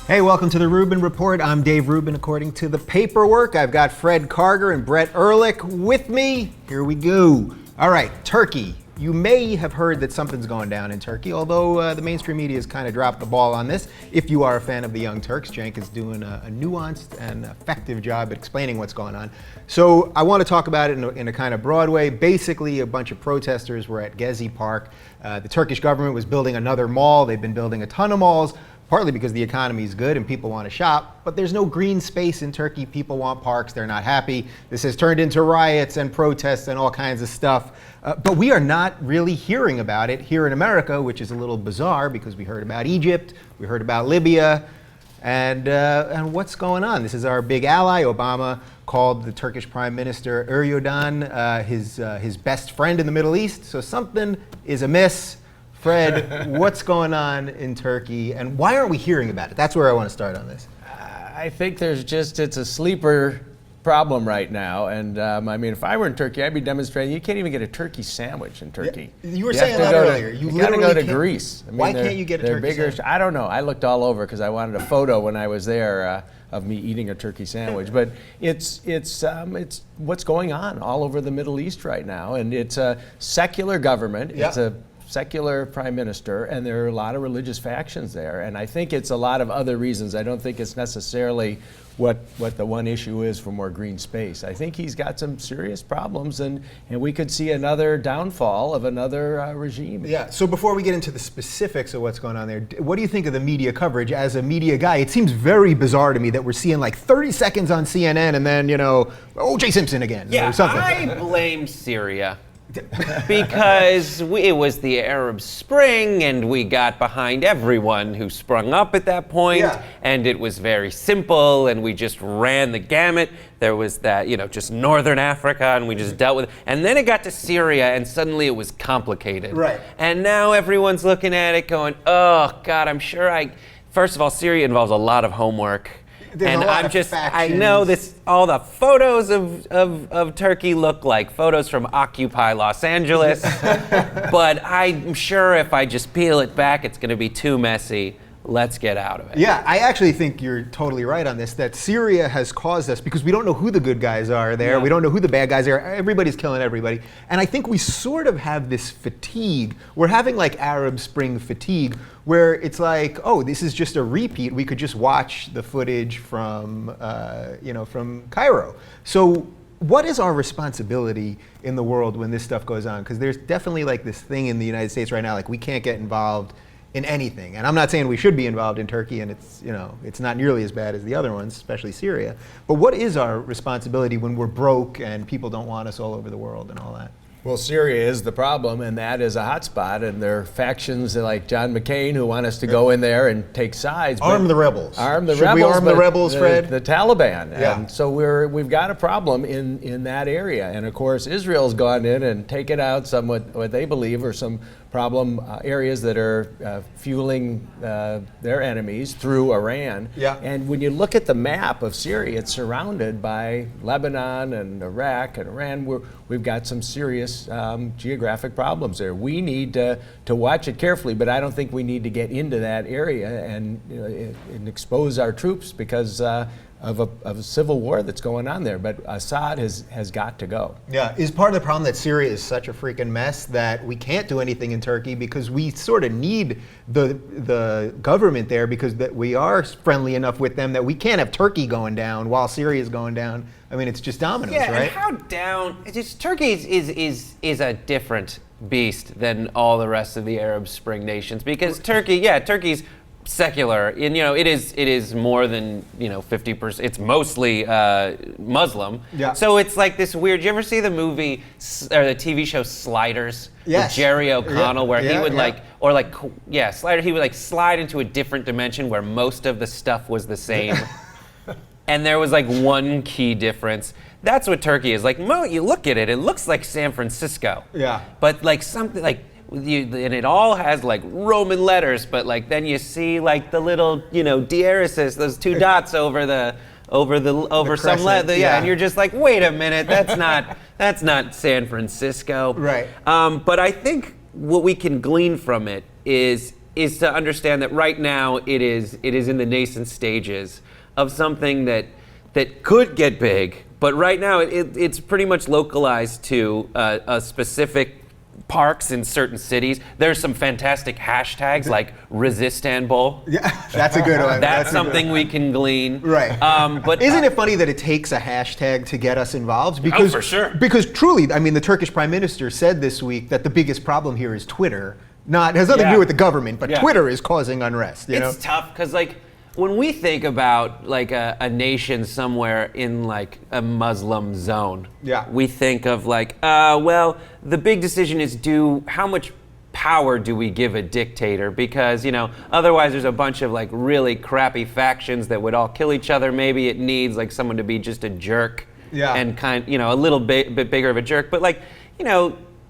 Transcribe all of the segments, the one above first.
Hey, welcome to the Rubin Report. I'm Dave Rubin. According to the paperwork, I've got Fred Karger and Brett Erlich with me. Here we go. All right, Turkey. You may have heard that something's going down in Turkey, although the mainstream media has kind of dropped the ball on this. If you are a fan of the Young Turks, Cenk is doing a nuanced and effective job at explaining what's going on. So I want to talk about it in a kind of broad way. Basically, a bunch of protesters were at Gezi Park. The Turkish government was building another mall. They've been building a ton of malls, partly because the economy is good and people want to shop, but there's no green space in Turkey. People want parks, they're not happy. This has turned into riots and protests and all kinds of stuff. But we are not really hearing about it here in America, which is a little bizarre because we heard about Egypt, we heard about Libya, and what's going on? This is our big ally. Obama called the Turkish Prime Minister Erdogan his best friend in the Middle East, so something is amiss. Fred, what's going on in Turkey, and why aren't we hearing about it? That's where I want to start on this. I think it's a sleeper problem right now, and I mean, if I were in Turkey, I'd be demonstrating. You can't even get a turkey sandwich in Turkey. Yeah, you were saying that earlier. You got to go to Greece. I mean, why can't you get a turkey sandwich? I don't know. I looked all over because I wanted a photo when I was there of me eating a turkey sandwich. But it's what's going on all over the Middle East right now, and it's a secular government. Yeah. It's a secular prime minister, and there are a lot of religious factions there, and I think it's a lot of other reasons. I don't think it's necessarily what the one issue is for more green space. I think he's got some serious problems, and we could see another downfall of another regime. Yeah, so before we get into the specifics of what's going on there, what do you think of the media coverage? As a media guy, it seems very bizarre to me that we're seeing like 30 seconds on CNN and then, O.J. Simpson again or something. I blame Syria. Because it was the Arab Spring, and we got behind everyone who sprung up at that point, and it was very simple, and we just ran the gamut. There was that, just Northern Africa, and we just dealt with it. And then it got to Syria, and suddenly it was complicated. Right. And now everyone's looking at it going, oh, God, first of all, Syria involves a lot of homework. There's I know this. All the photos of Turkey look like photos from Occupy Los Angeles, but I'm sure if I just peel it back, it's going to be too messy. Let's get out of it. Yeah, I actually think you're totally right on this, that Syria has caused us, because we don't know who the good guys are there, we don't know who the bad guys are, everybody's killing everybody. And I think we sort of have this fatigue. We're having like Arab Spring fatigue, where it's like, oh, this is just a repeat. We could just watch the footage from Cairo. So what is our responsibility in the world when this stuff goes on? Because there's definitely like this thing in the United States right now, like we can't get involved in anything. And I'm not saying we should be involved in Turkey, and it's not nearly as bad as the other ones, especially Syria. But what is our responsibility when we're broke and people don't want us all over the world and all that? Well, Syria is the problem, and that is a hotspot, and there are factions like John McCain who want us to go in there and take sides. Arm the rebels. Arm the Should rebels. we arm the rebels, Fred? The Taliban. Yeah. And so we've got a problem in that area. And of course, Israel's gone in and taken out what they believe are some problem areas that are fueling their enemies through Iran. Yeah. And when you look at the map of Syria, it's surrounded by Lebanon and Iraq and Iran. We've got some serious geographic problems there. We need to watch it carefully, but I don't think we need to get into that area and expose our troops because of a civil war that's going on there. But Assad has got to go. Yeah, is part of the problem that Syria is such a freaking mess that we can't do anything in Turkey because we sort of need the government there because that we are friendly enough with them that we can't have Turkey going down while Syria is going down. I mean, it's just dominoes, right? And how down? Turkey is a different beast than all the rest of the Arab Spring nations because Turkey's secular, and it is more than 50%. It's mostly Muslim. Yeah. So it's like this weird. You ever see the movie or the TV show Sliders? Yes. With Jerry O'Connell, where he would Slider. He would slide into a different dimension where most of the stuff was the same. And there was like one key difference. That's what Turkey is. Like, you look at it, it looks like San Francisco. Yeah. But like something like, and it all has like Roman letters, but like then you see like the little, diaresis, those two dots over some letter, and you're just like, wait a minute, that's not San Francisco. Right. But I think what we can glean from it is is to understand that right now it is in the nascent stages of something that could get big, but right now it's pretty much localized to a specific parks in certain cities. There's some fantastic hashtags like Resistanbul. Yeah, that's a good one. That's something we can glean. Right. But isn't it funny that it takes a hashtag to get us involved? Because, for sure. Because truly, I mean, the Turkish prime minister said this week that the biggest problem here is Twitter. It has nothing to do with the government, but Twitter is causing unrest. You know? It's tough because when we think about like a nation somewhere in like a Muslim zone, we think of like, well, the big decision is how much power do we give a dictator? Because, otherwise there's a bunch of like really crappy factions that would all kill each other. Maybe it needs like someone to be just a jerk and a little bit bigger of a jerk. But like,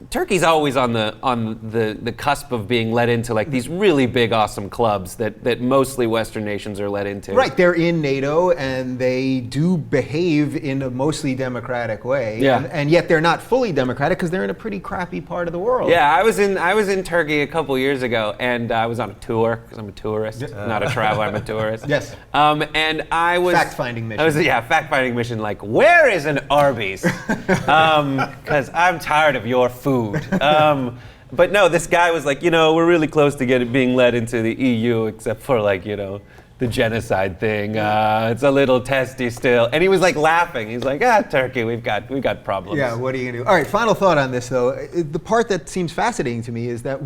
Turkey's always on the cusp of being led into like these really big, awesome clubs that mostly Western nations are led into. Right, they're in NATO and they do behave in a mostly democratic way. Yeah. And yet they're not fully democratic because they're in a pretty crappy part of the world. Yeah, I was in Turkey a couple years ago, and I was on a tour because I'm a tourist, not a traveler. I'm a tourist. Yes. And I was fact-finding mission. Fact-finding mission. Like, where is an Arby's? Because I'm tired of your food. But no, this guy was like, we're really close to being led into the EU, except for like, the genocide thing. It's a little testy still. And he was like laughing. He's like, Turkey, we've got problems. Yeah, what are you gonna do? All right, final thought on this though. The part that seems fascinating to me is that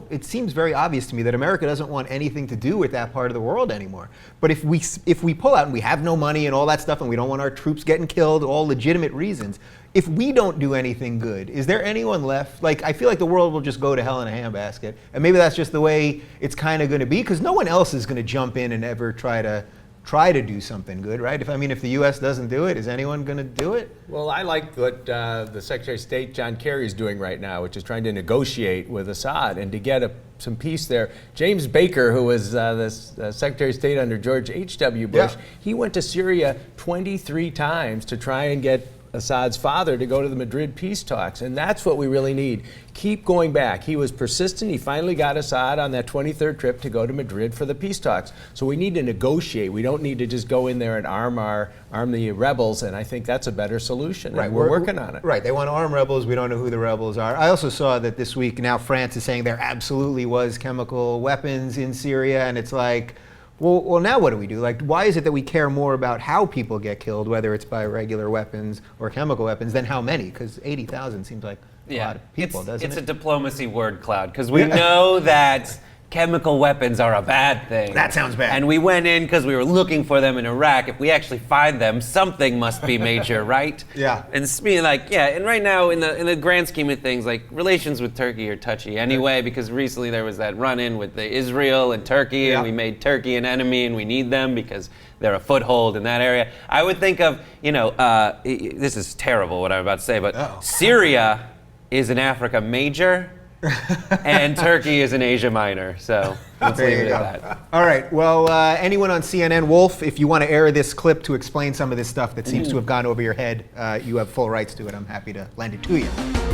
it seems very obvious to me that America doesn't want anything to do with that part of the world anymore. But if we pull out and we have no money and all that stuff and we don't want our troops getting killed, all legitimate reasons, if we don't do anything good, is there anyone left? Like, I feel like the world will just go to hell in a handbasket. And maybe that's just the way it's kind of going to be, because no one else is going to jump in and ever try to do something good, right? If the U.S. doesn't do it, is anyone going to do it? Well, I like what the Secretary of State, John Kerry, is doing right now, which is trying to negotiate with Assad and to get some peace there. James Baker, who was the Secretary of State under George H.W. Bush, he went to Syria 23 times to try and get Assad's father to go to the Madrid peace talks, and that's what we really need. Keep going back. He was persistent. He finally got Assad on that 23rd trip to go to Madrid for the peace talks. So we need to negotiate. We don't need to just go in there and arm the rebels, and I think that's a better solution. Right, and we're working on it. Right, they want to arm rebels. We don't know who the rebels are. I also saw that this week now France is saying there absolutely was chemical weapons in Syria, and it's like, well, now what do we do? Like, why is it that we care more about how people get killed, whether it's by regular weapons or chemical weapons, than how many? Because 80,000 seems like a lot of people, doesn't it? It's a diplomacy word cloud, because we know that chemical weapons are a bad thing. That sounds bad. And we went in because we were looking for them in Iraq. If we actually find them, something must be major, right? Yeah. And being like, and right now in the grand scheme of things, like relations with Turkey are touchy anyway, because recently there was that run-in with the Israel and Turkey, and we made Turkey an enemy, and we need them because they're a foothold in that area. I would think of, this is terrible what I'm about to say, but Syria is an Africa major, and Turkey is an Asia Minor, so let's leave it at that. All right, well, anyone on CNN, Wolf, if you want to air this clip to explain some of this stuff that seems to have gone over your head, you have full rights to it. I'm happy to lend it to you.